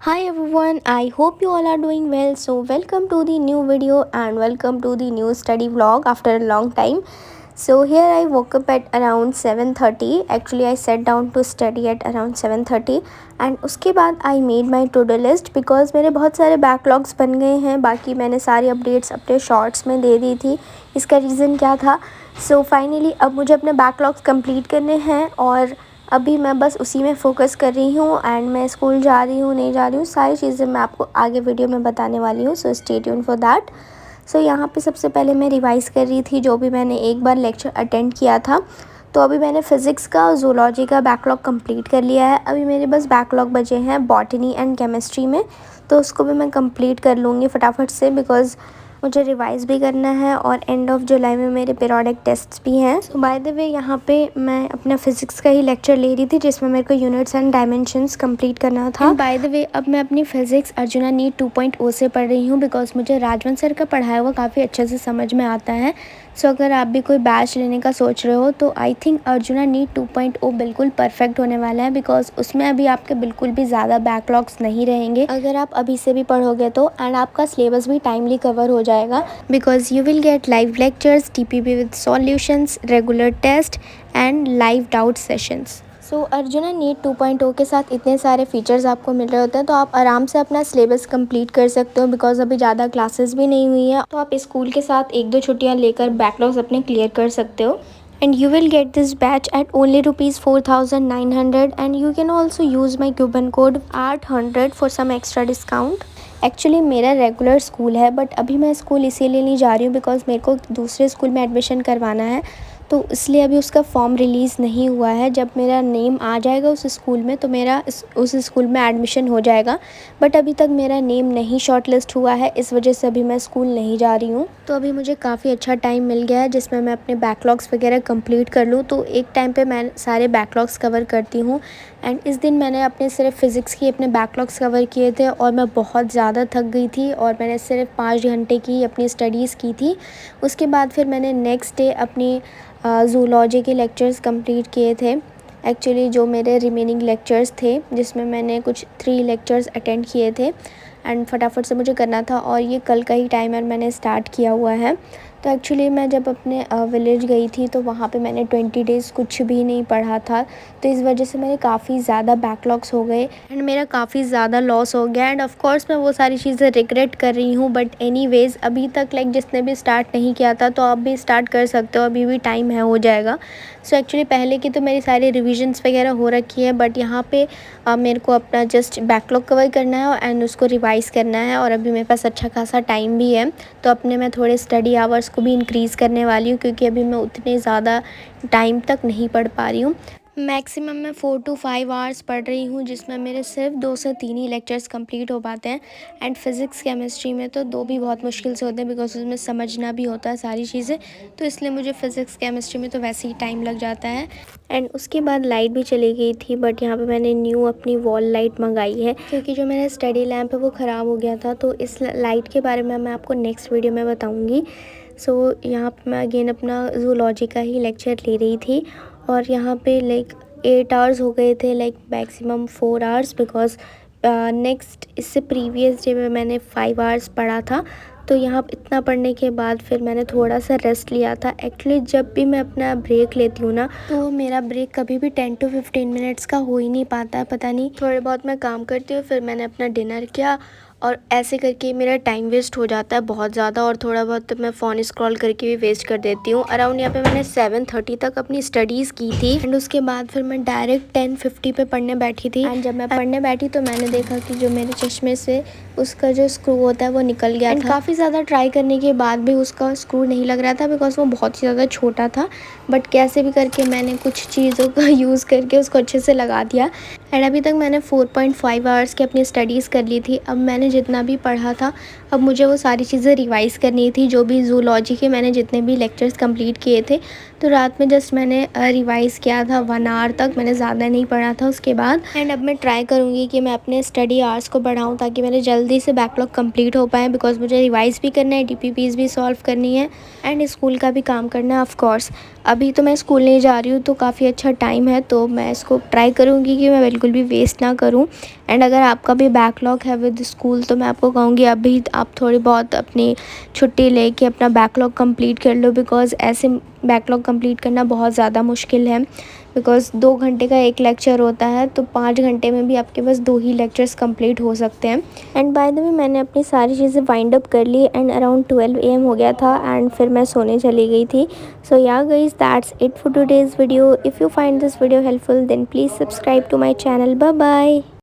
Hi everyone, I hope you all are doing well. So welcome to the new video and welcome to the new study vlog after a long time. So here I woke up at around 7:30. Actually I sat down to study at around 7:30 and उसके बाद I made my to-do list because मेरे बहुत सारे backlogs बन गए हैं. बाकी मैंने सारी updates अपने shorts में दे दी थी. इसका reason क्या था? So finally अब मुझे अपने backlogs complete करने हैं और अभी मैं बस उसी में फ़ोकस कर रही हूँ एंड मैं स्कूल जा रही हूँ नहीं जा रही हूँ सारी चीज़ें मैं आपको आगे वीडियो में बताने वाली हूँ. So stay tune for that. So यहाँ पे सबसे पहले मैं रिवाइज़ कर रही थी जो भी मैंने एक बार लेक्चर अटेंड किया था. तो अभी मैंने फ़िज़िक्स का और ज़ूलॉजी का बैकलॉग कंप्लीट कर लिया है. अभी मेरे बस बैकलॉग बचे हैं बॉटनी एंड केमिस्ट्री में, तो उसको भी मैं कंप्लीट कर लूँगी फटाफट से बिकॉज़ मुझे रिवाइज़ भी करना है और एंड ऑफ जुलाई में मेरे पीरियोडिक टेस्ट्स भी हैं. सो बाय द वे यहाँ पे मैं अपना फ़िज़िक्स का ही लेक्चर ले रही थी जिसमें मेरे को यूनिट्स एंड डायमेंशंस कंप्लीट करना था. बाय द वे अब मैं अपनी फ़िज़िक्स अर्जुना नीट 2.0 से पढ़ रही हूँ बिकॉज मुझे राजवंत सर का पढ़ाया हुआ काफ़ी अच्छे से समझ में आता है. सो अगर आप भी कोई बैच लेने का सोच रहे हो तो आई थिंक अर्जुना नीट 2.0 बिल्कुल परफेक्ट होने वाला है बिकॉज उसमें अभी आपके बिल्कुल भी ज़्यादा बैकलॉग्स नहीं रहेंगे अगर आप अभी से भी पढ़ोगे तो. एंड आपका सिलेबस भी टाइमली कवर हो जाएगा because you will get live lectures, TPB with solutions, regular test and live doubt sessions. So Arjuna NEET 2.0 के साथ इतने सारे फीचर्स आपको मिल रहे होते हैं तो आप आराम से अपना सिलेबस कंप्लीट कर सकते हो बिकॉज अभी ज़्यादा क्लासेस भी नहीं हुई है. तो आप स्कूल के साथ 1-2 छुट्टियां लेकर बैकलॉग्स अपने क्लियर कर सकते हो. And you will get this batch at only rupees 4,900 and you can also use my coupon code ART100 for some extra discount. Actually मेरा रेगुलर स्कूल है बट अभी मैं स्कूल इसीलिए नहीं जा रही हूँ बिकॉज मेरे को दूसरे स्कूल में एडमिशन करवाना है. तो इसलिए अभी उसका फॉर्म रिलीज़ नहीं हुआ है. जब मेरा नेम आ जाएगा उस स्कूल में तो मेरा उस स्कूल में एडमिशन हो जाएगा. बट अभी तक मेरा नेम नहीं शॉर्ट लिस्ट हुआ है, इस वजह से अभी मैं स्कूल नहीं जा रही हूँ. तो अभी मुझे काफ़ी अच्छा टाइम मिल गया है जिसमें मैं अपने बैकलॉग्स वगैरह कंप्लीट कर लूँ. तो एक टाइम पे मैं सारे बैकलॉग्स कवर करती हूँ. एंड इस दिन मैंने अपने सिर्फ फ़िज़िक्स की अपने बैकलॉग्स कवर किए थे और मैं बहुत ज़्यादा थक गई थी और मैंने सिर्फ 5 घंटे की अपनी स्टडीज़ की थी. उसके बाद फिर मैंने नेक्स्ट डे अपनी ज़ूलॉजी के लेक्चर्स कंप्लीट किए थे. एक्चुअली जो मेरे रिमेनिंग लेक्चर्स थे जिसमें मैंने कुछ 3 लेक्चर्स अटेंड किए थे एंड फटाफट से मुझे करना था और ये कल का ही टाइमर मैंने स्टार्ट किया हुआ है. तो एक्चुअली मैं जब अपने विलेज गई थी तो वहाँ पे मैंने 20 डेज़ कुछ भी नहीं पढ़ा था. तो इस वजह से मेरे काफ़ी ज़्यादा बैकलॉग्स हो गए एंड मेरा काफ़ी ज़्यादा लॉस हो गया. एंड ऑफ कोर्स मैं वो सारी चीज़ें रिग्रेट कर रही हूँ बट एनीवेज़ अभी तक जिसने भी स्टार्ट नहीं किया था तो आप भी स्टार्ट कर सकते हो, अभी भी टाइम है, हो जाएगा. सो एक्चुअली पहले की तो मेरी सारी रिविजन्स वगैरह हो रखी है बट यहाँ पे मेरे को अपना जस्ट बैकलॉग कवर करना है एंड उसको रिवाइज़ करना है और अभी मेरे पास अच्छा खासा टाइम भी है. तो अपने मैं थोड़े स्टडी आवर्स को भी इंक्रीज़ करने वाली हूँ क्योंकि अभी मैं उतने ज़्यादा टाइम तक नहीं पढ़ पा रही हूँ. मैक्सिमम मैं 4 to 5 आवर्स पढ़ रही हूँ जिसमें मेरे सिर्फ 2 से 3 ही लेक्चर्स कंप्लीट हो पाते हैं. एंड फिज़िक्स केमिस्ट्री में तो 2 भी बहुत मुश्किल से होते हैं बिकॉज उसमें समझना भी होता है सारी चीज़ें. तो इसलिए मुझे फ़िज़िक्स केमिस्ट्री में तो वैसे ही टाइम लग जाता है. एंड उसके बाद लाइट भी चली गई थी बट यहाँ पे मैंने न्यू अपनी वॉल लाइट मंगाई है क्योंकि जो मेरा स्टडी लैम्प है वो ख़राब हो गया था. तो इस लाइट के बारे में मैं आपको नेक्स्ट वीडियो में बताऊँगी. सो यहाँ पर मैं अगेन अपना ज़ूलॉजी का ही लेक्चर ले रही थी और यहाँ पे 8 आवर्स हो गए थे, मैक्सिमम 4 आवर्स बिकॉज नेक्स्ट इससे प्रीवियस डे में मैंने 5 आवर्स पढ़ा था. तो यहाँ इतना पढ़ने के बाद फिर मैंने थोड़ा सा रेस्ट लिया था. एक्चुअली जब भी मैं अपना ब्रेक लेती हूँ ना तो मेरा ब्रेक कभी भी 10 to 15 मिनट्स का हो ही नहीं पाता है, पता नहीं. थोड़े बहुत मैं काम करती हूँ, फिर मैंने अपना डिनर किया और ऐसे करके मेरा टाइम वेस्ट हो जाता है बहुत ज़्यादा और थोड़ा बहुत मैं फ़ोन स्क्रॉल करके भी वेस्ट कर देती हूँ. अराउंड यहाँ पे मैंने 7:30 तक अपनी स्टडीज़ की थी एंड उसके बाद फिर मैं डायरेक्ट 10:50 पे पढ़ने बैठी थी. एंड जब मैं पढ़ने बैठी तो मैंने देखा कि जो मेरे चश्मे से उसका जो स्क्रू होता है वो निकल गया था. काफ़ी ज़्यादा ट्राई करने के बाद भी उसका स्क्रू नहीं लग रहा था बिकॉज वो बहुत ही ज़्यादा छोटा था. बट कैसे भी करके मैंने कुछ चीज़ों का यूज़ करके उसको अच्छे से लगा दिया. एंड अभी तक मैंने 4.5 आवर्स की अपनी स्टडीज़ कर ली थी. अब मैंने जितना भी पढ़ा था अब मुझे वो सारी चीज़ें रिवाइज़ करनी थी. जो भी ज़ूलॉजी के मैंने जितने भी लेक्चर्स कंप्लीट किए थे तो रात में जस्ट मैंने रिवाइज़ किया था 1 आवर तक, मैंने ज़्यादा नहीं पढ़ा था उसके बाद। एंड अब मैं ट्राई करूँगी कि मैं अपने स्टडी आवर्स को बढ़ाऊँ ताकि मेरे जल्दी से बैकलॉग कंप्लीट हो पाएँ, बिकॉज मुझे रिवाइज़ भी करना है, DPPs भी सॉल्व करनी है एंड स्कूल का भी काम करना है ऑफ कोर्स। अभी तो मैं स्कूल नहीं जा रही हूँ तो काफ़ी अच्छा टाइम है, तो मैं इसको ट्राई करूँगी कि मैं बिल्कुल भी वेस्ट ना करूँ। एंड अगर आपका भी बैकलॉग है विद स्कूल तो मैं आपको कहूँगी अभी आप थोड़ी बहुत अपनी छुट्टी लेके अपना बैकलॉग कंप्लीट कर लो, बिकॉज़ ऐसे बैकलॉग कंप्लीट करना बहुत ज़्यादा मुश्किल है। बिकॉज़ 2 घंटे का एक लेक्चर होता है तो 5 घंटे में भी आपके पास 2 ही लेक्चर्स कंप्लीट हो सकते हैं। एंड बाय द वे मैंने अपनी सारी चीज़ें वाइंड अप कर ली एंड अराउंड 12 AM हो गया था एंड फिर मैं सोने चली गई थी। So yeah guys, that's it for today's video. If you find this video helpful then please subscribe to my channel. Bye bye.